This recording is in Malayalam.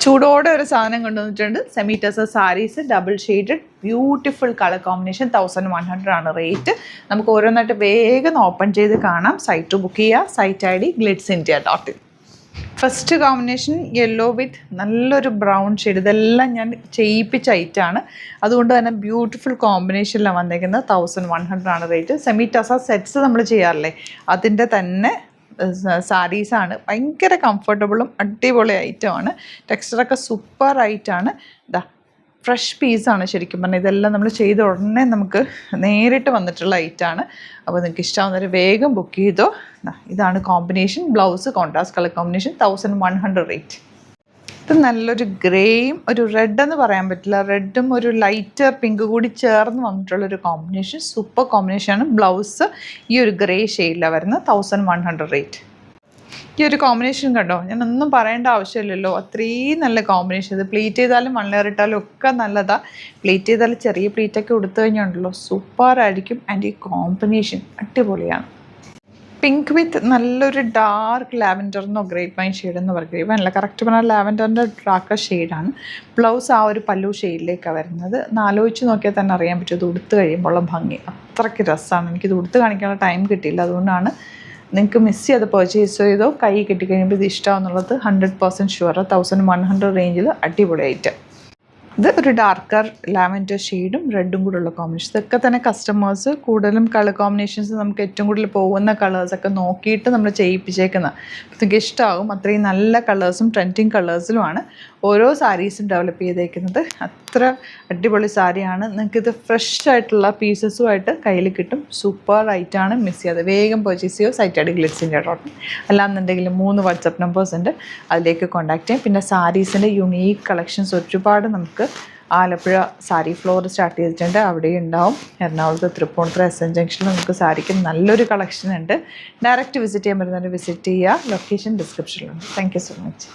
ചൂടോടെ ഒരു സാധനം കൊണ്ടുവന്നിട്ടുണ്ട്. Semi tussar sarees, double shaded beautiful colour combination. 1100 ആണ് റേറ്റ്. നമുക്ക് ഓരോന്നായിട്ട് വേഗം ഓപ്പൺ ചെയ്ത് കാണാം. സൈറ്റ് ബുക്ക് ചെയ്യുക. Site ID glitzindia.in. First combination yellow with നല്ലൊരു ബ്രൗൺ ഷെയ്ഡ്. ഇതെല്ലാം ഞാൻ ചെയ്യിപ്പിച്ച ഐറ്റാണ്, അതുകൊണ്ട് തന്നെ ബ്യൂട്ടിഫുൾ കോമ്പിനേഷനിലാണ് വന്നേക്കുന്നത്. 1100 ആണ് റേറ്റ്. സെമി ടസർ സെറ്റ്സ് നമ്മൾ ചെയ്യാറില്ലേ, അതിൻ്റെ തന്നെ സാരീസാണ്. ഭയങ്കര കംഫർട്ടബിളും അടിപൊളി ഐറ്റമാണ്. ടെക്സ്ചറൊക്കെ സൂപ്പർ ആയിട്ടാണ്. ഇതാ ഫ്രഷ് പീസാണ് ശരിക്കും പറഞ്ഞാൽ. ഇതെല്ലാം നമ്മൾ ചെയ്ത ഉടനെ നമുക്ക് നേരിട്ട് വന്നിട്ടുള്ള ഐറ്റാണ്. അപ്പോൾ നിങ്ങൾക്ക് ഇഷ്ടമാവുന്നവർ വേഗം ബുക്ക് ചെയ്തോ. ഇതാണ് combination. Blouse contrast colour combination. 1100 rate. ഇത് നല്ലൊരു ഗ്രേയും ഒരു റെഡ് എന്ന് പറയാൻ പറ്റില്ല, റെഡും ഒരു ലൈറ്റർ പിങ്ക് കൂടി ചേർന്ന് വന്നിട്ടുള്ളൊരു കോമ്പിനേഷൻ. സൂപ്പർ കോമ്പിനേഷനാണ്. ബ്ലൗസ് ഈ ഒരു ഗ്രേ ഷെയ്ഡിലാണ് വരുന്നത്. 1100 റേറ്റ്. ഈ ഒരു കോമ്പിനേഷൻ കണ്ടോ, ഞാൻ ഒന്നും പറയേണ്ട ആവശ്യമില്ലല്ലോ, അത്രയും നല്ല കോമ്പിനേഷൻ. ഇത് പ്ലീറ്റ് ചെയ്താലും വൺ ലെയർ ഇട്ടാലും ഒക്കെ നല്ലതാണ്. പ്ലീറ്റ് ചെയ്താലും ചെറിയ പ്ലീറ്റൊക്കെ കൊടുത്തു കഴിഞ്ഞാണ്ടല്ലോ സൂപ്പറായിരിക്കും. ആൻഡ് ഈ കോമ്പിനേഷൻ അടിപൊളിയാണ്. പിങ്ക് വിത്ത് നല്ലൊരു ഡാർക്ക് ലാവൻഡറിനോ ഗ്രേപ്പ് വൈൻ ഷെയ്ഡെന്ന് പറയും. ഗ്രേപ്പ് വൈൻ അല്ല, കറക്റ്റ് പറഞ്ഞാൽ ലാവൻഡറിൻ്റെ ഡാർക്ക് ഷെയ്ഡാണ്. ബ്ലൗസ് ആ ഒരു പല്ലു ഷെയ്ഡിലേക്കാണ് വരുന്നത്. ആലോചിച്ച് നോക്കിയാൽ തന്നെ അറിയാൻ പറ്റും ഇത് ഉടുത്ത് കഴിയുമ്പോഴുള്ള ഭംഗി. അത്രയ്ക്ക് രസമാണ്. എനിക്കിത് ഉടുത്ത് കാണിക്കാനുള്ള ടൈം കിട്ടിയില്ല, അതുകൊണ്ടാണ്. നിങ്ങൾക്ക് മിസ് ചെയ്ത് പർച്ചേസ് ചെയ്തോ കൈ കിട്ടിക്കഴിയുമ്പോൾ ഇത് ഇഷ്ടമാണെന്നുള്ളത് 100% ഷുവർ. 1100 റേഞ്ചിൽ അടിപൊളി ഐറ്റം. ഇത് ഒരു ഡാർക്കർ ലാവൻഡർ ഷെയ്ഡും റെഡും കൂടെ ഉള്ള കോമ്പിനേഷൻ. ഇതൊക്കെ തന്നെ കസ്റ്റമേഴ്സ് കൂടുതലും കളർ കോമ്പിനേഷൻസ് നമുക്ക് ഏറ്റവും കൂടുതൽ പോകുന്ന കളേഴ്സൊക്കെ നോക്കിയിട്ട് നമ്മൾ ചെയ്യിപ്പിച്ചേക്കുന്നത്. അപ്പോൾ നിങ്ങൾക്ക് ഇഷ്ടമാകും. അത്രയും നല്ല കളേഴ്സും ട്രെൻഡിങ് കളേഴ്സിലുമാണ് ഓരോ സാരീസും ഡെവലപ്പ് ചെയ്തേക്കുന്നത്. അത്ര അടിപൊളി സാരിയാണ്. നിങ്ങൾക്കിത് ഫ്രഷ് ആയിട്ടുള്ള പീസസുമായിട്ട് കയ്യിൽ കിട്ടും. സൂപ്പർ ആയിട്ടാണ്. മിസ് ചെയ്യാതെ വേഗം പർച്ചേസ് ചെയ്യുക. Site ID glitzindia.in. അല്ലാന്നുണ്ടെങ്കിൽ 3 വാട്സപ്പ് നമ്പേഴ്സ് ഉണ്ട്, അതിലേക്ക് കോൺടാക്ട് ചെയ്യാം. പിന്നെ സാരീസിൻ്റെ യുണീക്ക് കളക്ഷൻസ് ഒരുപാട് നമുക്ക് ആലപ്പുഴ സാരി ഫ്ലോർ സ്റ്റാർട്ട് ചെയ്തിട്ടുണ്ട്, അവിടെ ഉണ്ടാവും. എറണാകുളത്ത് തൃപ്പൂണിത്തുറ SN ജംഗ്ഷനിൽ നമുക്ക് സാരിക്ക് നല്ലൊരു കളക്ഷൻ ഉണ്ട്. ഡയറക്റ്റ് വിസിറ്റ് ചെയ്യാൻ പറ്റുന്നവർ വിസിറ്റ് ചെയ്യുക. ലൊക്കേഷൻ ഡിസ്ക്രിപ്ഷനിലുണ്ട്. Thank you so much.